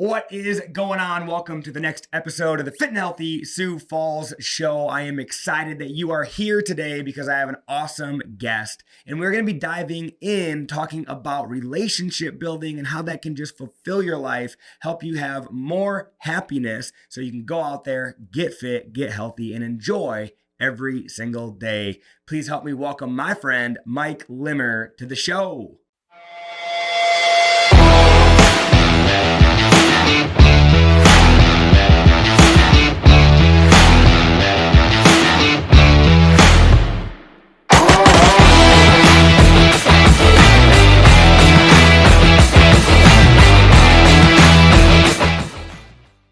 What is going on? Welcome to the next episode of the Fit and Healthy Sioux Falls Show. I am excited that you are here today because I have an awesome guest, and we're going to be diving in talking about relationship building and how that can just fulfill your life, help you have more happiness so you can go out there, get fit, get healthy, and enjoy every single day. Please help me welcome my friend, Mike Limmer, to the show.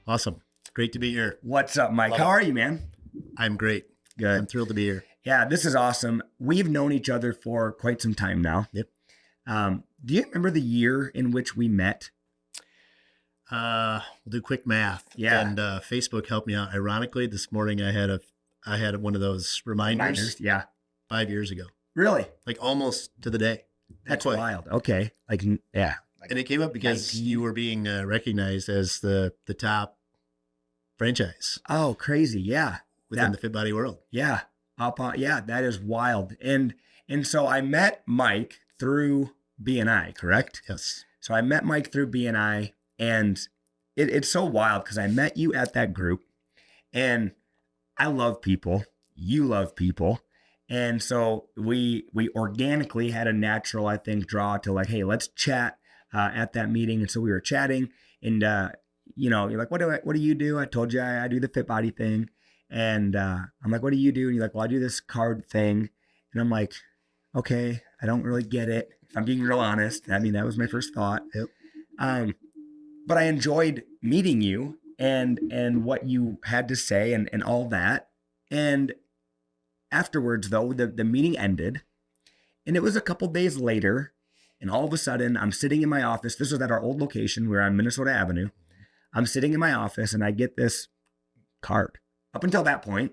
Awesome. Great to be here. What's up, Mike? How are you, man? I'm great. Good. I'm thrilled to be here. Yeah, this is awesome. We've known each other for quite some time now. Yep. Do you remember the year in which we met? We'll do quick math. Yeah. And Facebook helped me out. Ironically, this morning I had one of those reminders. Yeah. 5 years ago. Really? Like almost to the day. That's wild. Okay. Yeah. And it came up because 19. you were being recognized as the top franchise. Oh, crazy. Yeah. Within the fit body world. Yeah. Yeah, that is wild. And so I met Mike through BNI, correct? Yes. So I met Mike through BNI, and it's so wild because I met you at that group, and I love people. You love people. And so we organically had a natural, I think, draw to like, hey, let's chat at that meeting. And so we were chatting, and you're like, what do you do? I told you I do the fit body thing. And I'm like, what do you do? And you're like, well, I do this card thing. And I'm like, okay, I don't really get it. If I'm being real honest. I mean, that was my first thought. Yep. But I enjoyed meeting you and what you had to say and all that. And afterwards, though, the meeting ended. And it was a couple days later. And all of a sudden, I'm sitting in my office. This was at our old location. We're on Minnesota Avenue. I'm sitting in my office, and I get this card. Up until that point,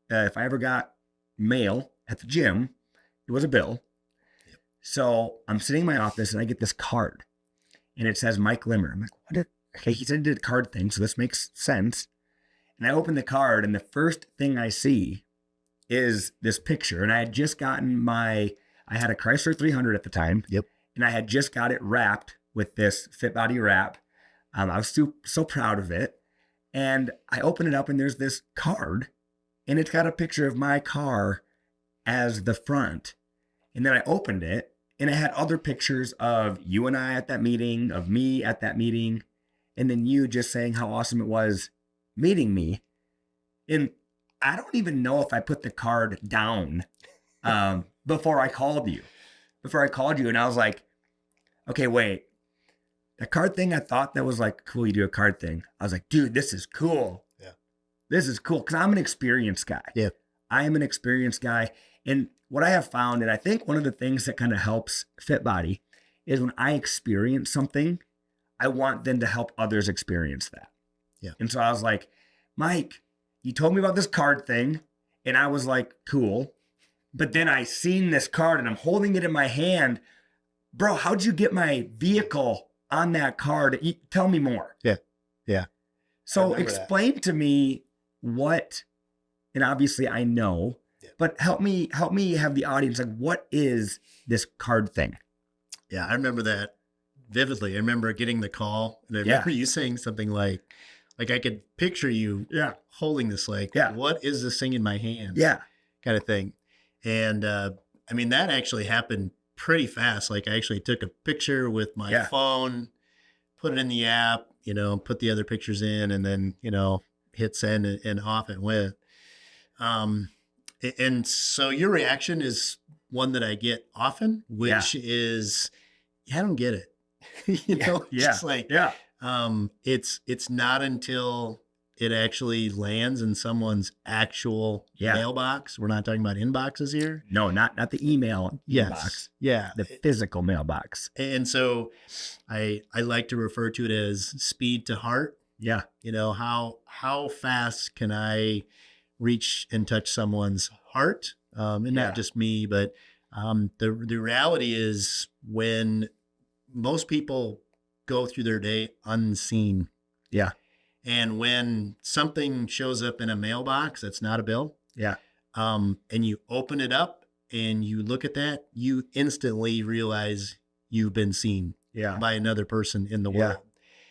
if I ever got mail at the gym, it was a bill. Yep. So I'm sitting in my office, and I get this card. And it says Mike Limmer. I'm like, what? Okay, he said he did a card thing, so this makes sense. And I open the card, and the first thing I see is this picture. And I had just gotten I had a Chrysler 300 at the time. Yep. And I had just got it wrapped with this Fit Body wrap. I was so proud of it. And I open it up, and there's this card, and it's got a picture of my car as the front. And then I opened it, and it had other pictures of you and I at that meeting, of me at that meeting, and then you just saying how awesome it was meeting me. And I don't even know if I put the card down before I called you. And I was like, okay, wait. The card thing, I thought that was like, cool, you do a card thing. I was like, dude, this is cool. Yeah. This is cool because I'm an experienced guy. Yeah. I am an experienced guy. And what I have found, and I think one of the things that kind of helps Fit Body is when I experience something, I want them to help others experience that. Yeah. And so I was like, Mike, you told me about this card thing. And I was like, cool. But then I seen this card and I'm holding it in my hand. Bro, how'd you get my vehicle on that card? Tell me more. Yeah. Yeah. So explain to me what, and obviously I know, but help me have the audience, like, what is this card thing? Yeah. I remember that vividly. I remember getting the call, and I remember you saying something like I could picture you holding this, like, what is this thing in my hand? Yeah. Kind of thing. And I mean, that actually happened pretty fast. Like, I actually took a picture with my phone, put it in the app, put the other pictures in, and then, hit send and off it went. And so your reaction is one that I get often, which is, I don't get it. Just like, it's not until it actually lands in someone's actual mailbox. We're not talking about inboxes here. No, not the email inbox. Yeah. The physical mailbox. And so I like to refer to it as speed to heart. Yeah. How fast can I reach and touch someone's heart? And not just me, but the reality is when most people go through their day unseen Yeah. And when something shows up in a mailbox that's not a bill, yeah, and you open it up and you look at that, you instantly realize you've been seen by another person in the world.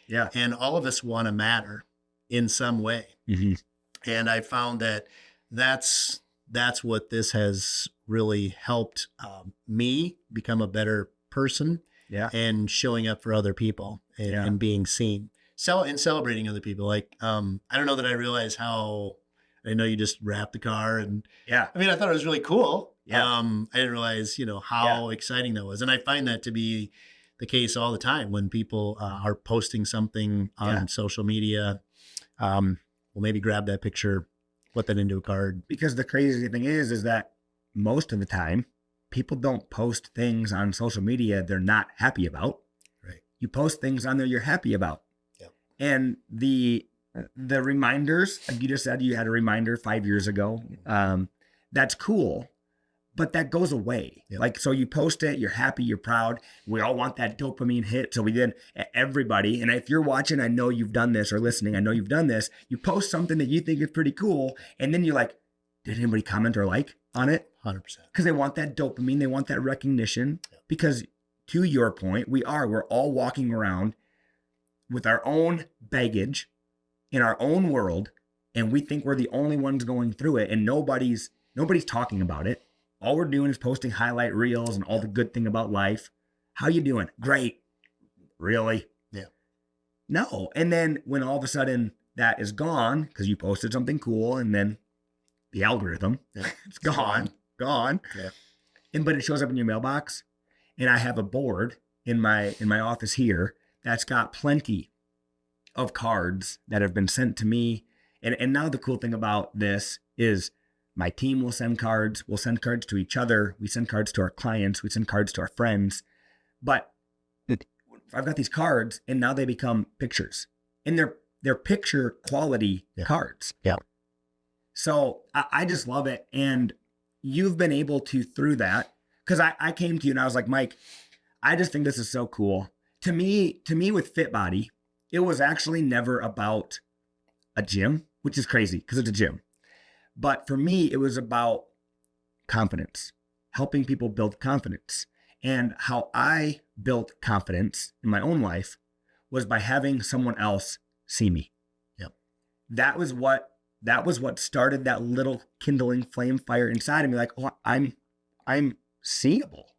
Yeah. And all of us want to matter in some way. Mm-hmm. And I found that that's what this has really helped me become a better person. Yeah. And showing up for other people and being seen. And celebrating other people. Like, I don't know that I realized how, I know you just wrapped the car and I mean, I thought it was really cool. Yeah. I didn't realize, how exciting that was. And I find that to be the case all the time when people are posting something on social media. We'll maybe grab that picture, put that into a card. Because the crazy thing is that most of the time, people don't post things on social media they're not happy about. Right. You post things on there you're happy about. Yep. And the reminders, like you just said, you had a reminder 5 years ago. That's cool, but that goes away. Yep. Like, so you post it, you're happy, you're proud. We all want that dopamine hit. So we did, everybody. And if you're watching, I know you've done this, or listening, I know you've done this. You post something that you think is pretty cool. And then you're like, did anybody comment or like on it? 100%. Because they want that dopamine, they want that recognition. Because to your point, we're all walking around with our own baggage in our own world, and we think we're the only ones going through it, and nobody's talking about it. All we're doing is posting highlight reels and all the good thing about life. How you doing? Great. Really? Yeah. No. And then when all of a sudden that is gone because you posted something cool, and then the algorithm, it's gone. Yeah. But it shows up in your mailbox, and I have a board in my office here that's got plenty of cards that have been sent to me. And now the cool thing about this is my team will send cards. We'll send cards to each other. We send cards to our clients. We send cards to our friends. But I've got these cards, and now they become pictures, and they're picture quality cards. Yeah. So I just love it. And you've been able to, through that, because I came to you and I was like, Mike, I just think this is so cool. To me with Fit Body, it was actually never about a gym, which is crazy because it's a gym. But for me, it was about confidence, helping people build confidence. And how I built confidence in my own life was by having someone else see me. Yep. That was what started that little kindling flame fire inside of me. Like, oh, I'm seeable.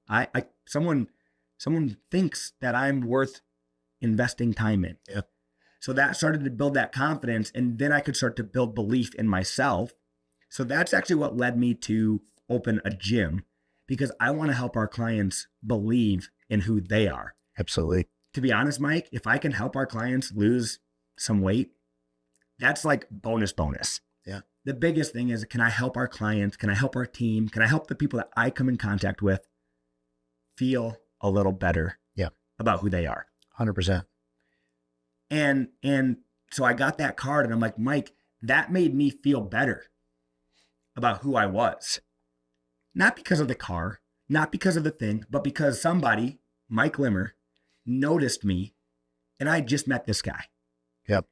Someone thinks that I'm worth investing time in. Yeah. So that started to build that confidence, and then I could start to build belief in myself. So that's actually what led me to open a gym, because I want to help our clients believe in who they are. Absolutely. To be honest, Mike, if I can help our clients lose some weight, that's like bonus. Yeah. The biggest thing is, can I help our clients? Can I help our team? Can I help the people that I come in contact with feel a little better about who they are? 100%. And so I got that card, and I'm like, Mike, that made me feel better about who I was. Not because of the car, not because of the thing, but because somebody, Mike Limmer, noticed me, and I just met this guy. Yep.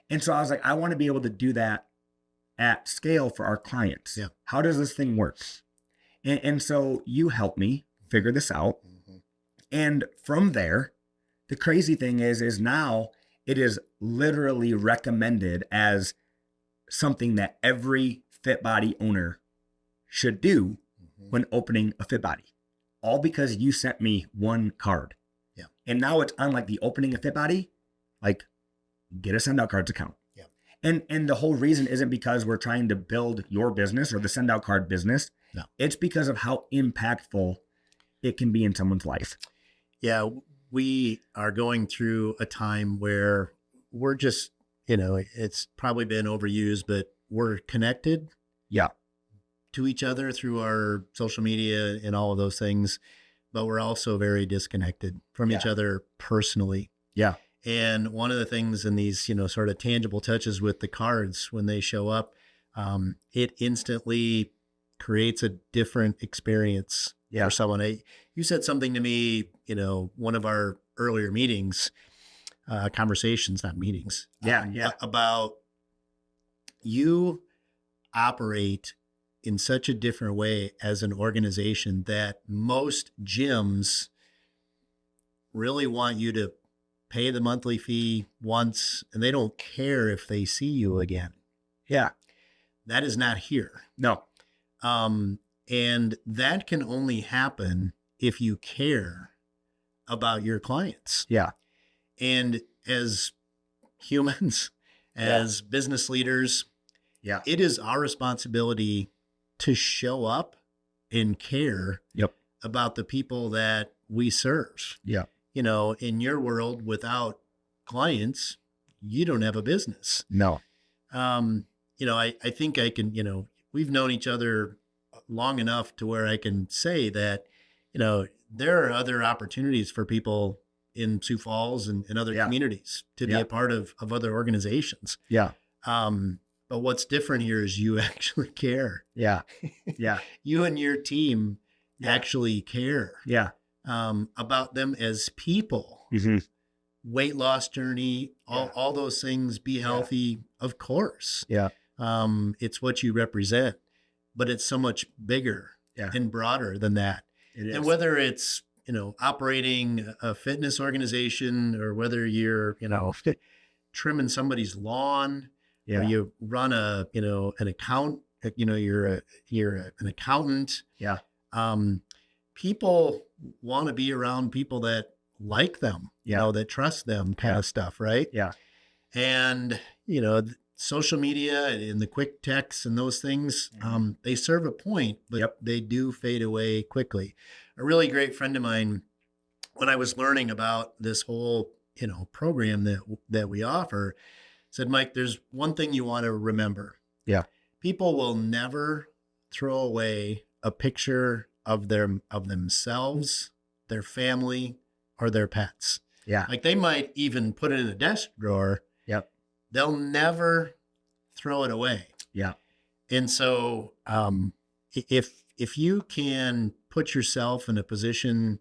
And so I was like, I want to be able to do that at scale for our clients. Yeah. How does this thing work? And so you helped me figure this out. Mm-hmm. And from there, the crazy thing is now it is literally recommended as something that every Fit Body owner should do when opening a Fit Body. All because you sent me one card. Yeah. And now it's on like the opening of Fit Body, like get a send out cards account. Yeah. And the whole reason isn't because we're trying to build your business or the send out card business. No. It's because of how impactful it can be in someone's life. Yeah. We are going through a time where we're just, it's probably been overused, but we're connected to each other through our social media and all of those things, but we're also very disconnected from each other personally. Yeah. And one of the things in these, sort of tangible touches with the cards, when they show up, it instantly creates a different experience for someone. You said something to me, one of our earlier meetings conversations, not meetings. Yeah. About you operate in such a different way as an organization that most gyms really want you to pay the monthly fee once and they don't care if they see you again. Yeah. That is not here. No. And that can only happen if you care about your clients. Yeah. And as humans, as business leaders, it is our responsibility to show up and care about the people that we serve. Yeah. You know, in your world, without clients, you don't have a business. No. You know, I think I can, you know, we've known each other long enough to where I can say that, you know, there are other opportunities for people in Sioux Falls and other communities to be a part of other organizations. Yeah. But what's different here is you actually care. Yeah. Yeah. You and your team actually care. Yeah. About them as people. Mm-hmm. Weight loss journey, all those things, be healthy, of course. Yeah. It's what you represent, but it's so much bigger and broader than that. It is. And whether it's, you know, operating a fitness organization or whether you're, you know, trimming somebody's lawn or you run a, you know, an account, you know, you're an accountant. Yeah. People want to be around people that like them, you know, that trust them kind of stuff. Right. Yeah. And, you know, social media and the quick texts and those things, they serve a point, but they do fade away quickly. A really great friend of mine, when I was learning about this whole, you know, program that we offer, said, Mike, there's one thing you want to remember. Yeah. People will never throw away a picture of themselves, their family, or their pets. Yeah. Like they might even put it in a desk drawer. Yep. They'll never throw it away. Yeah. And so if you can put yourself in a position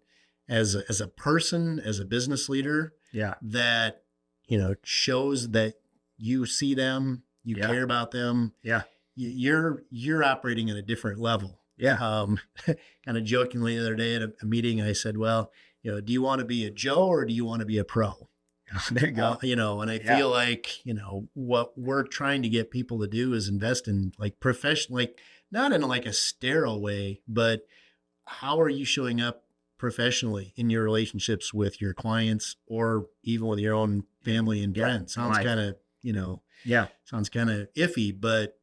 as a person, as a business leader, that, you know, shows that you see them, you care about them. Yeah. You're operating at a different level. Yeah. Kind of jokingly the other day at a meeting, I said, well, you know, do you want to be a Joe or do you want to be a pro? There you go. You know, and I feel like, you know, what we're trying to get people to do is invest in like professional, like not in like a sterile way, but how are you showing up professionally in your relationships with your clients or even with your own family and friends? Sounds kind of, you know, sounds kind of iffy, but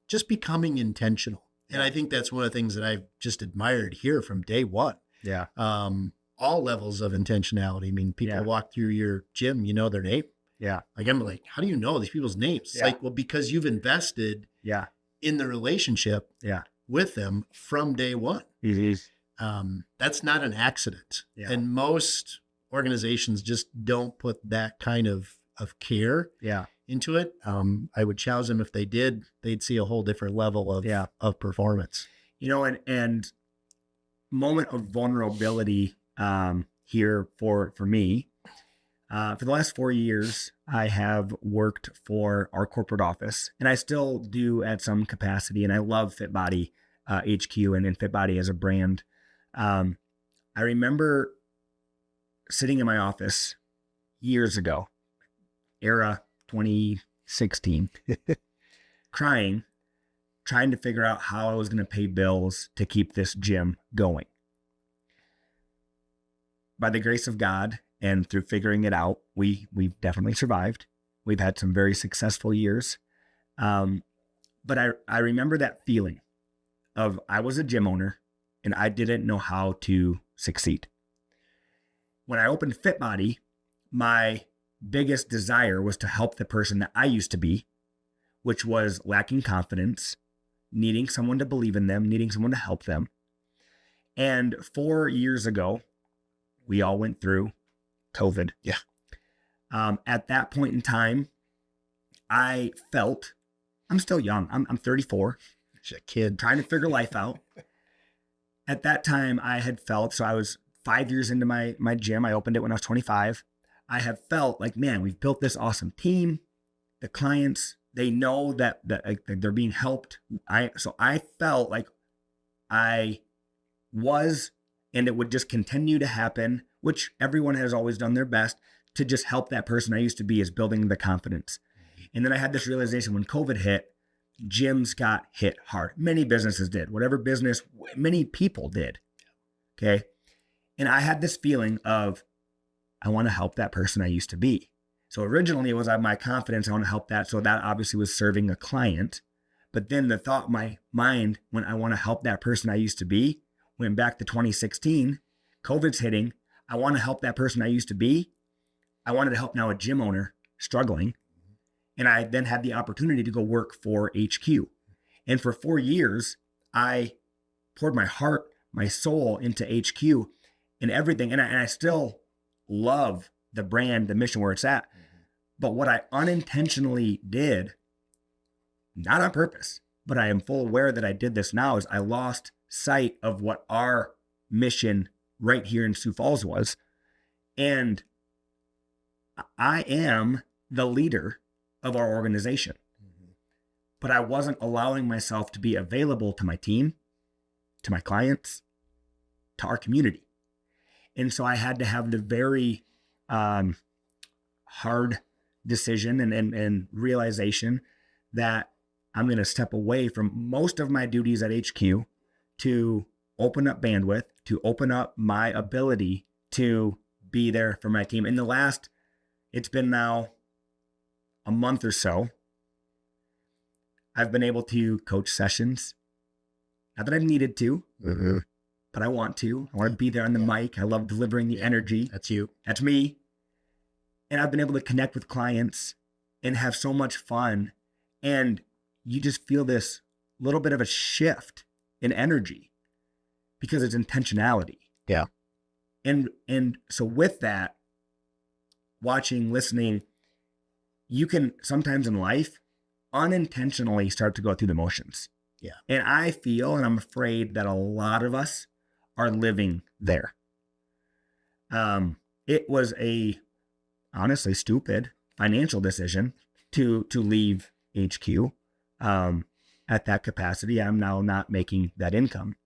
just becoming intentional. And I think that's one of the things that I've just admired here from day one. Yeah. All levels of intentionality. I mean, people walk through your gym, you know their name. Yeah. Like, I'm like, how do you know these people's names? It's like, well, because you've invested in the relationship with them from day one. Mm-hmm. That's not an accident. Yeah. And most organizations just don't put that kind of care into it. I would challenge them if they did, they'd see a whole different level of performance. You know, and moment of vulnerability here for me. For the last 4 years, I have worked for our corporate office, and I still do at some capacity. And I love FitBody HQ and FitBody as a brand. I remember sitting in my office years ago, era 2016, crying, trying to figure out how I was going to pay bills to keep this gym going. By the grace of God and through figuring it out, we've definitely survived. We've had some very successful years. But I remember that feeling of I was a gym owner and I didn't know how to succeed. When I opened FitBody, my biggest desire was to help the person that I used to be, which was lacking confidence, needing someone to believe in them, needing someone to help them. And 4 years ago, we all went through COVID. Yeah. At that point in time, I felt, I'm still young. I'm 34. Just a kid trying to figure life out. At that time, I had felt, so I was 5 years into my gym. I opened it when I was 25. I have felt like, man, we've built this awesome team. The clients, they know that like, they're being helped. So I felt like I was, and it would just continue to happen, which everyone has always done their best to just help that person I used to be, is building the confidence. And then I had this realization when COVID hit, gyms got hit hard. Many businesses did, whatever business, many people did. Okay. And I had this feeling of, I want to help that person I used to be. So originally it was my confidence. I want to help that. So that obviously was serving a client. But then the thought in my mind, when I want to help that person I used to be, went back to 2016, COVID's hitting. I want to help that person I used to be. I wanted to help now a gym owner struggling. And I then had the opportunity to go work for HQ. And for 4 years, I poured my heart, my soul into HQ and everything. And I still love the brand, the mission where it's at. But what I unintentionally did, not on purpose, but I am full aware that I did this now, is I lost sight of what our mission right here in Sioux Falls was. And I am the leader of our organization, but I wasn't allowing myself to be available to my team, to my clients, to our community. And so I had to have the very hard decision and realization that I'm going to step away from most of my duties at HQ to open up bandwidth, to open up my ability to be there for my team. In the last, it's been now a month or so, I've been able to coach sessions. Not that I've needed to, but I want to. I want to be there on the mic. I love delivering the energy. That's you. That's me. And I've been able to connect with clients and have so much fun. And you just feel this little bit of a shift in energy because it's intentionality. Yeah. And so with that, watching, listening, you can sometimes in life unintentionally start to go through the motions. Yeah. And I feel, and I'm afraid that a lot of us are living there. It was a honestly stupid financial decision to leave HQ. At that capacity, I'm now not making that income.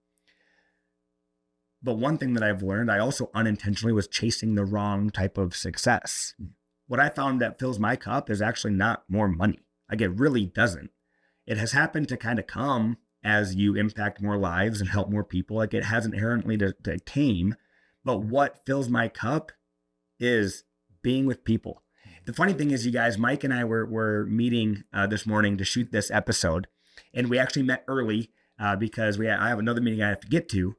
But one thing that I've learned, I also unintentionally was chasing the wrong type of success. What I found that fills my cup is actually not more money. Like, it really doesn't. It has happened to kind of come as you impact more lives and help more people. Like, it has inherently to tame. But what fills my cup is being with people. The funny thing is, you guys, Mike and I were meeting this morning to shoot this episode. And we actually met early because I have another meeting I have to get to.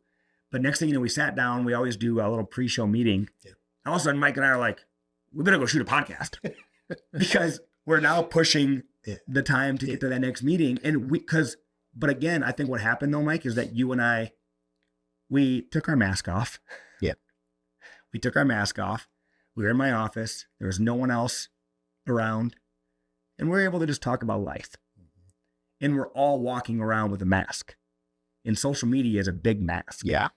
But next thing you know, we sat down. We always do a little pre-show meeting. Yeah. And all of a sudden, Mike and I are like, we better go shoot a podcast because we're now pushing the time to get to that next meeting. And but again, I think what happened though, Mike, is that you and I, we took our mask off. Yeah. We took our mask off. We were in my office. There was no one else around. And we were able to just talk about life. And we're all walking around with a mask. And social media is a big mask. Yeah.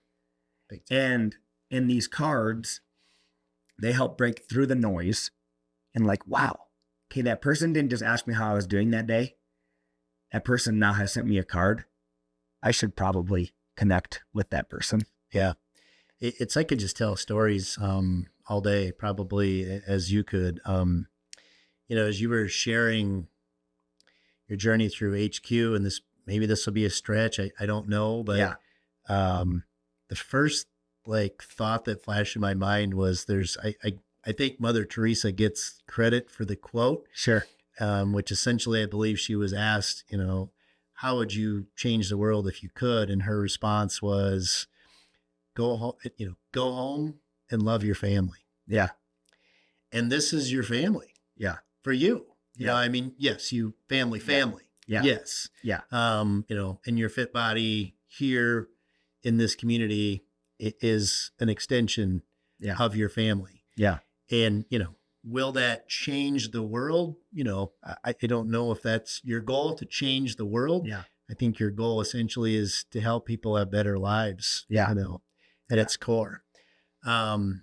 And in these cards, they help break through the noise and like, wow, okay, that person didn't just ask me how I was doing that day. That person now has sent me a card. I should probably connect with that person. Yeah. It's I could just tell stories all day, probably as you could. As you were sharing your journey through HQ, and maybe this will be a stretch. I don't know, but yeah. The first thought that flashed in my mind was I think Mother Teresa gets credit for the quote. Sure. Which essentially I believe she was asked, how would you change the world if you could? And her response was, go home and love your family. Yeah. And this is your family. Yeah. For you. Yeah. Yes, you family. Yeah. Yes. Yeah. And your fit body here in this community, it is an extension of your family. Yeah. And, will that change the world? I don't know if that's your goal, to change the world. Yeah. I think your goal essentially is to help people have better lives. Yeah. At its core. And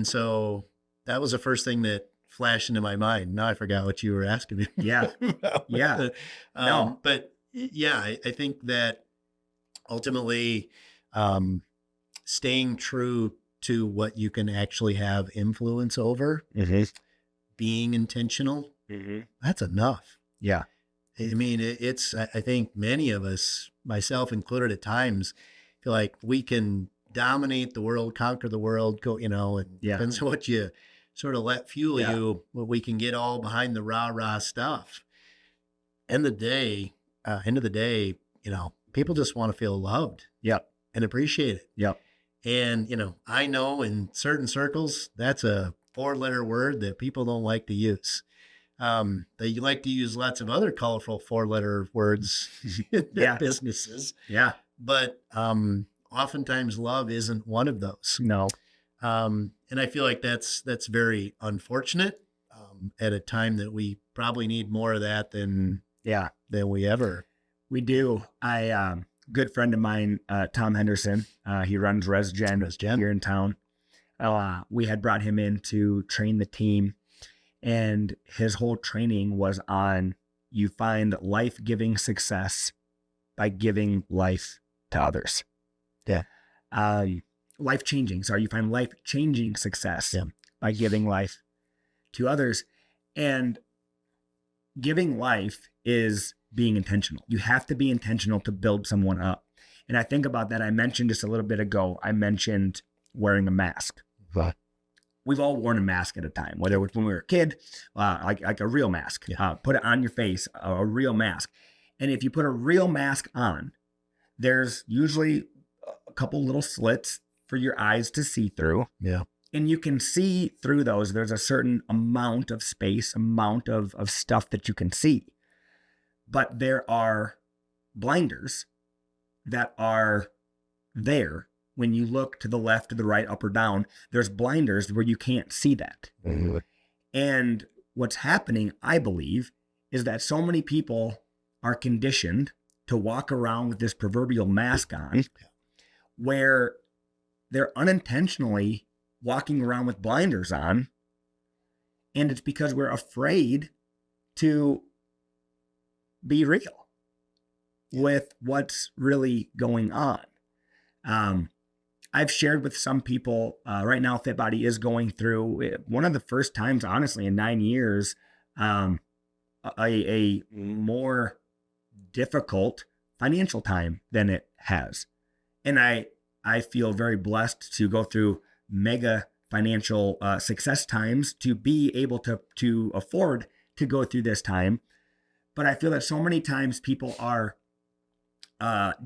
so that was the first thing that flashed into my mind. Now I forgot what you were asking me. Yeah. About. Yeah. No. But yeah, I think that ultimately, um, staying true to what you can actually have influence over, being intentional, that's enough. Yeah. I mean, I think many of us, myself included at times, feel like we can dominate the world, conquer the world, go, and depends on what you sort of let fuel you, well, we can get all behind the rah stuff. End of the day, people just want to feel loved. Yep. And appreciated. Yep. And, I know in certain circles, that's a 4-letter word that people don't like to use. They like to use lots of other colorful 4-letter words in their businesses. Yeah. But oftentimes love isn't one of those. No. And I feel like that's very unfortunate at a time that we probably need more of that than we ever. We do. Good friend of mine, Tom Henderson, he runs ResGen here in town. We had brought him in to train the team, and his whole training was on, you find life-giving success by giving life to others. Yeah. Life-changing. Sorry, you find life-changing success by giving life to others. And giving life is being intentional. You have to be intentional to build someone up. And I think about that. I mentioned just a little bit ago, I mentioned wearing a mask. Right. We've all worn a mask at a time, whether it was when we were a kid, like a real mask. Put it on your face, a real mask. And if you put a real mask on, there's usually a couple little slits for your eyes to see through. Yeah. And you can see through those. There's a certain amount of space, amount of stuff that you can see. But there are blinders that are there. When you look to the left, to the right, up or down, there's blinders where you can't see that. Mm-hmm. And what's happening, I believe, is that so many people are conditioned to walk around with this proverbial mask on, where they're unintentionally walking around with blinders on. And it's because we're afraid to be real with what's really going on. I've shared with some people right now, FitBody is going through one of the first times, honestly, in 9 years, a more difficult financial time than it has. And I feel very blessed to go through mega financial success times to be able to afford to go through this time. But I feel that so many times people are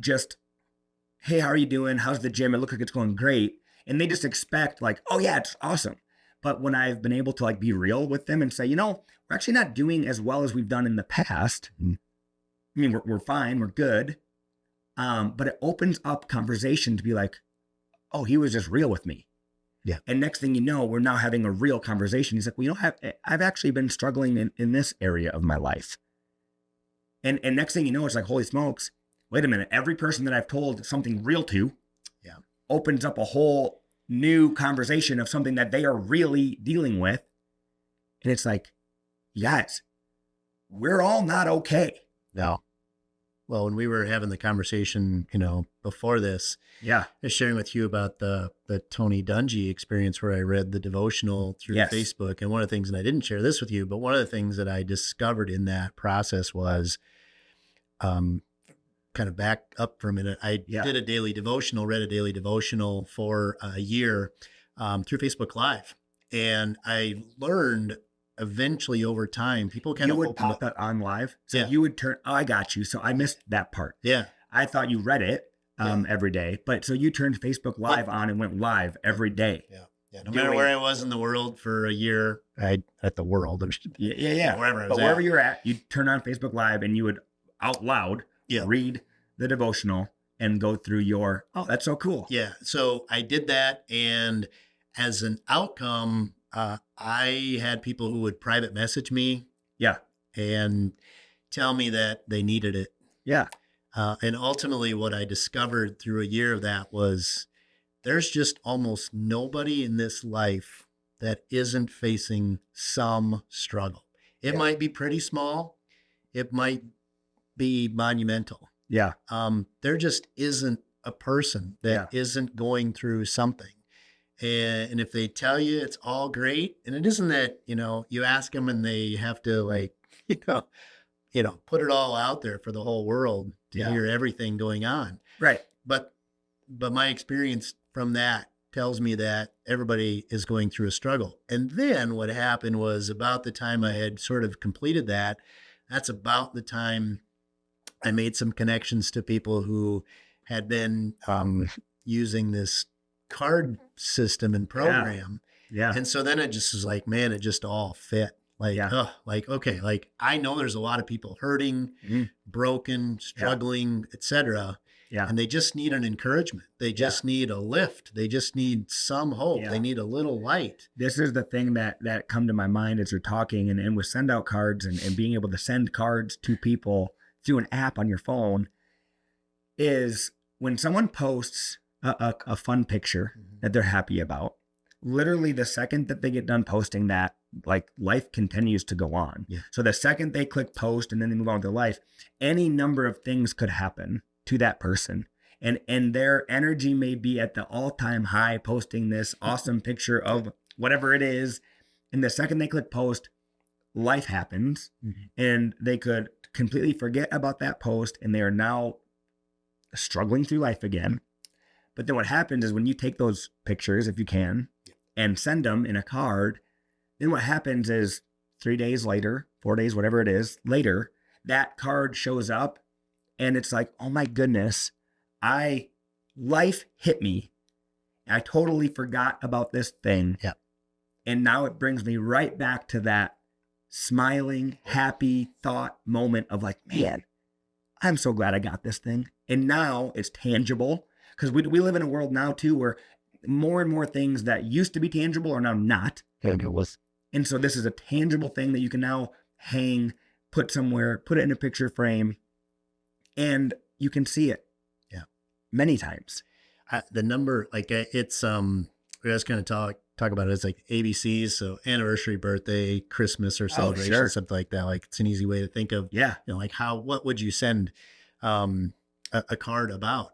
just, hey, how are you doing? How's the gym? It looks like it's going great. And they just expect like, oh yeah, it's awesome. But when I've been able to like be real with them and say, we're actually not doing as well as we've done in the past. I mean, we're fine. We're good. But it opens up conversation to be like, oh, he was just real with me. Yeah. And next thing you know, we're now having a real conversation. He's like, well, I've actually been struggling in this area of my life. And next thing you know, it's like, holy smokes, wait a minute. Every person that I've told something real to opens up a whole new conversation of something that they are really dealing with. And it's like, you guys, we're all not okay. No. Well, when we were having the conversation, before this, I was sharing with you about the Tony Dungy experience where I read the devotional through Facebook. And one of the things, and I didn't share this with you, but one of the things that I discovered in that process was, kind of back up for a minute. I did a daily devotional, read a daily devotional for a year through Facebook Live. And I learned eventually over time, people kind of would pop that on live. So you would turn, I got you. So I missed that part. Yeah. I thought you read it every day, but so you turned Facebook Live on and went live every day. Yeah. Yeah. No matter where I was in the world for a year, wherever I was wherever you're at, you'd turn on Facebook Live and you would out loud read the devotional and go through your, that's so cool. Yeah. So I did that. And as an outcome, I had people who would private message me. Yeah. And tell me that they needed it. Yeah. And ultimately what I discovered through a year of that was there's just almost nobody in this life that isn't facing some struggle. It might be pretty small. It might be monumental. Yeah. There just isn't a person that isn't going through something. And if they tell you it's all great, and it isn't that, you ask them and they have to like, put it all out there for the whole world to hear everything going on. Right. But my experience from that tells me that everybody is going through a struggle. And then what happened was, about the time I had sort of completed that, that's about the time I made some connections to people who had been using this card system and program. Yeah. And so then it just was like, man, it just all fit. Like, okay, like I know there's a lot of people hurting, broken, struggling, etc. Yeah. And they just need an encouragement. They just need a lift. They just need some hope. They need a little light. This is the thing that come to my mind as you're talking, and with send out cards and being able to send cards to people through an app on your phone, is when someone posts a fun picture that they're happy about, literally the second that they get done posting that, like, life continues to go on. Yeah. So the second they click post and then they move on with their life, any number of things could happen to that person. And their energy may be at the all-time high posting this awesome picture of whatever it is. And the second they click post, life happens, and they could completely forget about that post, and they are now struggling through life again. But then what happens is, when you take those pictures, if you can, and send them in a card, then what happens is 3 days later, 4 days, whatever it is, later, that card shows up, and it's like, oh my goodness, life hit me. I totally forgot about this thing. Yeah. And now it brings me right back to that smiling, happy thought moment of like, man, I'm so glad I got this thing. And now it's tangible, because we live in a world now too where more and more things that used to be tangible are now not. And so this is a tangible thing that you can now hang, put somewhere, put it in a picture frame, and you can see it. Yeah. Many times. The number, like, it's, we always kind of talk about it as like ABCs. So anniversary, birthday, Christmas, or celebration, something like that. Like, it's an easy way to think of, like what would you send a card about?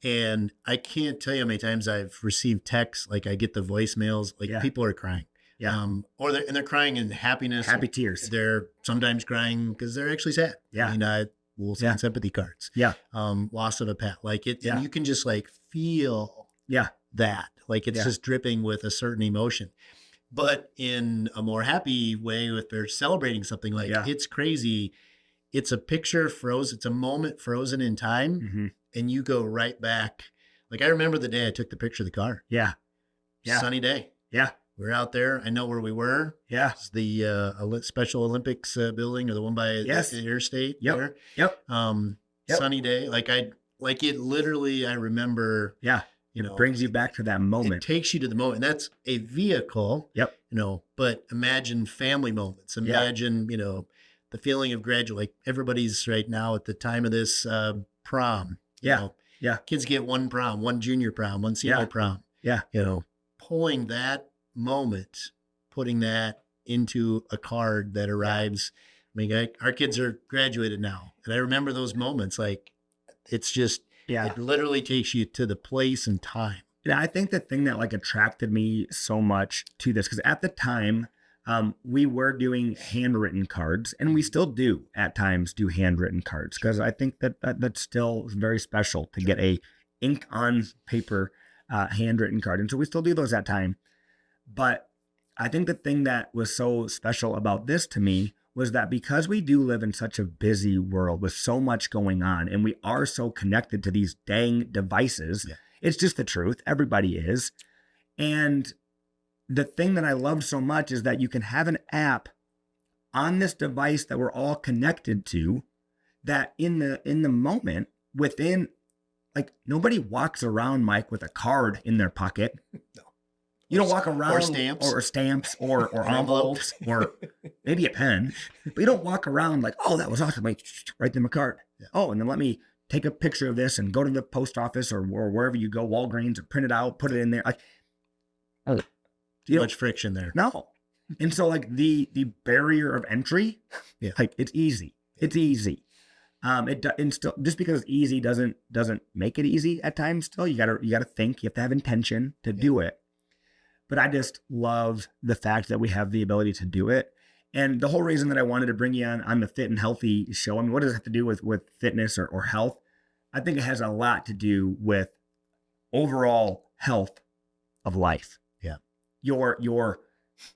And I can't tell you how many times I've received texts, like I get the voicemails, like people are crying. Yeah. Or they're crying in happiness. Happy tears. They're sometimes crying because they're actually sad. Yeah. I mean, we'll send sympathy cards. Yeah. Loss of a pet. Like it, and you can just like feel that. Like it's just dripping with a certain emotion. But in a more happy way, if they're celebrating something, like it's crazy. It's a picture it's a moment frozen in time, and you go right back. Like, I remember the day I took the picture of the car. Yeah. Yeah. Sunny day. Yeah. We're out there. I know where we were. Yeah. It's the Special Olympics building, or the one by the interstate. Yep. There. Yep. Sunny day. Like it literally, I remember. Yeah. It brings you back to that moment. It takes you to the moment. That's a vehicle. Yep. But imagine family moments. Imagine, the feeling of like everybody's right now at the time of this prom. Yeah. Kids get one prom, one junior prom, one senior prom. Yeah. Pulling that moment, putting that into a card that arrives. I mean, our kids are graduated now, and I remember those moments. Like, it's just, it literally takes you to the place and time. Yeah, I think the thing that like attracted me so much to this, because at the time, we were doing handwritten cards, and we still do at times do handwritten cards, because I think that's still very special to get a ink on paper handwritten card. And so we still do those at time. But I think the thing that was so special about this to me was that, because we do live in such a busy world with so much going on, and we are so connected to these dang devices, it's just the truth. Everybody is. And the thing that I love so much is that you can have an app on this device that we're all connected to, that in the moment, within, like, nobody walks around, Mike, with a card in their pocket. No. You don't walk around, or stamps or envelopes or maybe a pen, but you don't walk around like, oh, that was awesome. Like, write them a card. Yeah. Oh, and then let me take a picture of this and go to the post office or wherever you go, Walgreens, and print it out, put it in there. Like, Too much friction there. No. And so like the barrier of entry, like it's easy. It's easy. And still, just because it's easy doesn't make it easy at times. Still, you gotta think. You have to have intention to do it. But I just love the fact that we have the ability to do it. And the whole reason that I wanted to bring you on the Fit and Healthy show, I mean, what does it have to do with fitness or health? I think it has a lot to do with overall health of life. Yeah. Your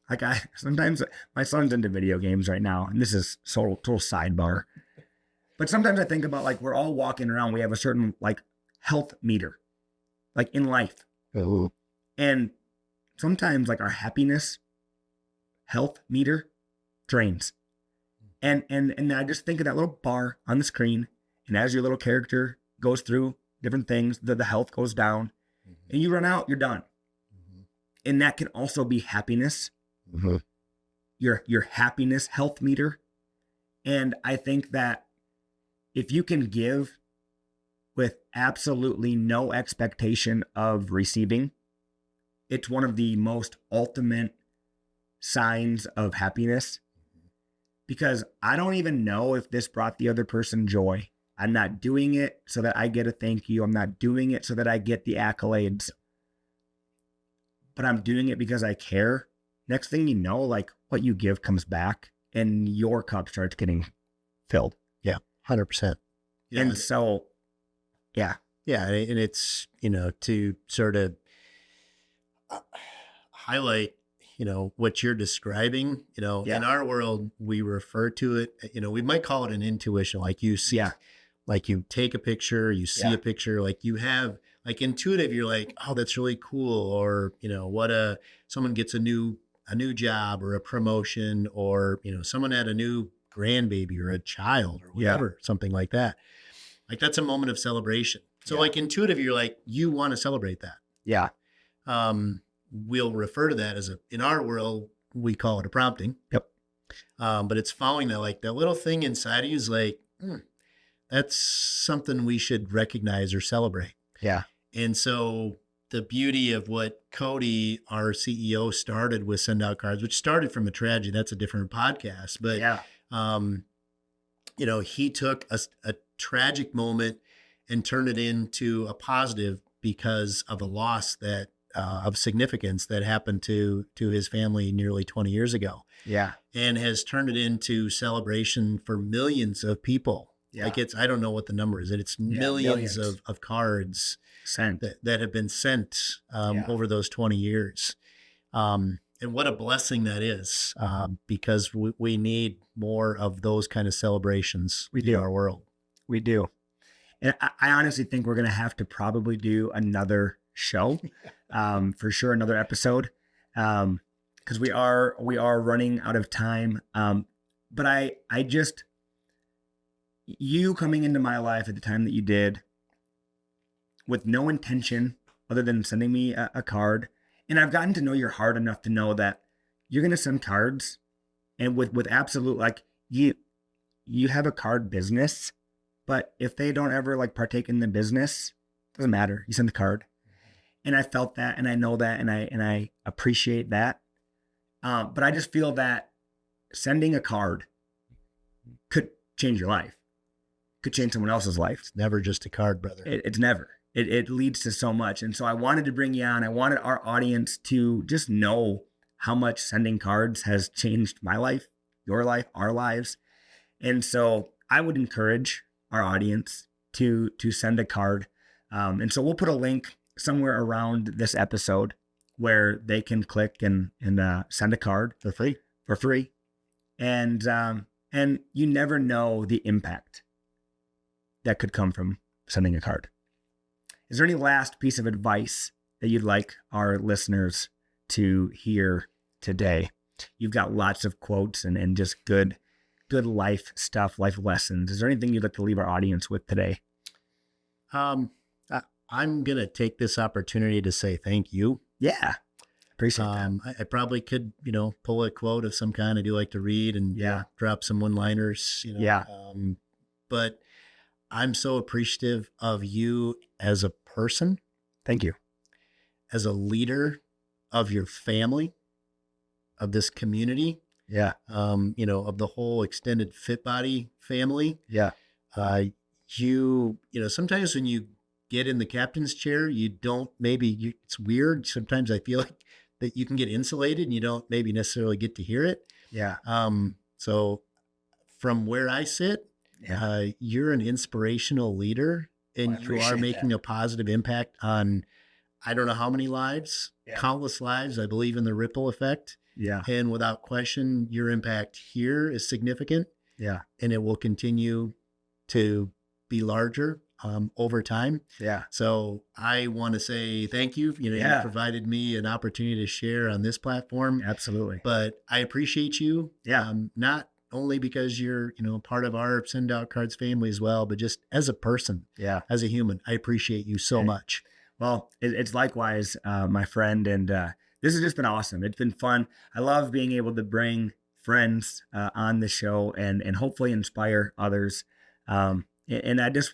like sometimes my son's into video games right now, and this is total sidebar. But sometimes I think about like we're all walking around, we have a certain like health meter, like in life. Ooh. And sometimes like our happiness health meter drains. And I just think of that little bar on the screen, and as your little character goes through different things, the health goes down, and you run out, you're done. And that can also be happiness, your happiness health meter. And I think that if you can give with absolutely no expectation of receiving, it's one of the most ultimate signs of happiness. Because I don't even know if this brought the other person joy. I'm not doing it so that I get a thank you. I'm not doing it so that I get the accolades. But I'm doing it because I care. Next thing you know, like what you give comes back and your cup starts getting filled. Yeah, 100%. Yeah. And so, yeah. Yeah, and it's, to sort of highlight, what you're describing, in our world, we refer to it, we might call it an intuition, like you see, like you take a picture, you see a picture, like you have, like intuitive, you're like, oh, that's really cool. Or, someone gets a new job or a promotion, or, someone had a new grandbaby or a child or whatever, something like that. Like that's a moment of celebration. So like intuitive, you're like, you want to celebrate that. Yeah. We'll refer to that as in our world, we call it a prompting. Yep. But it's following that, like that little thing inside of you is like, that's something we should recognize or celebrate. Yeah. And so the beauty of what Cody, our CEO, started with Send Out Cards, which started from a tragedy, that's a different podcast. But, he took a tragic moment and turned it into a positive because of a loss that of significance that happened to his family nearly 20 years ago. Yeah. And has turned it into celebration for millions of people. Yeah. Like I don't know what the number is. It's millions of cards sent that have been sent over those 20 years. And what a blessing that is, because we need more of those kind of celebrations in our world. We do. And I honestly think we're going to have to probably do another show, for sure, another episode, because we are running out of time. But I just, you coming into my life at the time that you did, with no intention other than sending me a card, and I've gotten to know your heart enough to know that you're going to send cards, and with absolute, like you have a card business, but if they don't ever like partake in the business, doesn't matter. You send the card. And I felt that, and I know that, and I appreciate that. But I just feel that sending a card could change your life, could change someone else's life. It's never just a card, brother. It's never. It leads to so much. And so I wanted to bring you on. I wanted our audience to just know how much sending cards has changed my life, your life, our lives. And so I would encourage our audience to send a card. And so we'll put a link somewhere around this episode where they can click and send a card for free. And you never know the impact that could come from sending a card. Is there any last piece of advice that you'd like our listeners to hear today? You've got lots of quotes and just good life stuff, life lessons. Is there anything you'd like to leave our audience with today? I'm going to take this opportunity to say thank you. Yeah. Appreciate that. I probably could, pull a quote of some kind. I do like to read and drop some one-liners, but I'm so appreciative of you as a person. Thank you. As a leader of your family. of this community. Yeah. Of the whole extended Fit Body family. Yeah. Sometimes when you get in the captain's chair, you don't, it's weird. Sometimes I feel like that you can get insulated and you don't maybe necessarily get to hear it. Yeah. So from where I sit, you're an inspirational leader, and you are making a positive impact on, I don't know how many lives, countless lives. I believe in the ripple effect. Yeah. And without question, your impact here is significant. Yeah. And it will continue to be larger over time. Yeah. So I want to say thank you. You provided me an opportunity to share on this platform. Absolutely. But I appreciate you. Yeah. Not only because you're, part of our Send Out Cards family as well, but just as a person, as a human, I appreciate you so much. Well, it's likewise, my friend. And this has just been awesome. It's been fun. I love being able to bring friends on the show and hopefully inspire others. And I just,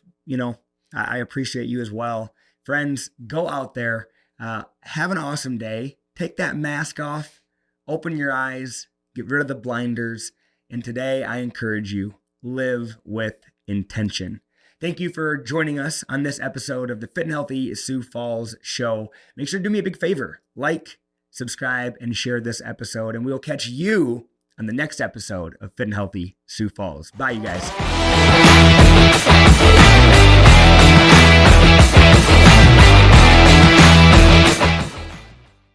I appreciate you as well. Friends, go out there, have an awesome day. Take that mask off, open your eyes, get rid of the blinders. And today I encourage you, live with intention. Thank you for joining us on this episode of the Fit and Healthy Sioux Falls Show. Make sure to do me a big favor, like, subscribe, and share this episode. And we'll catch you on the next episode of Fit and Healthy Sioux Falls. Bye, you guys.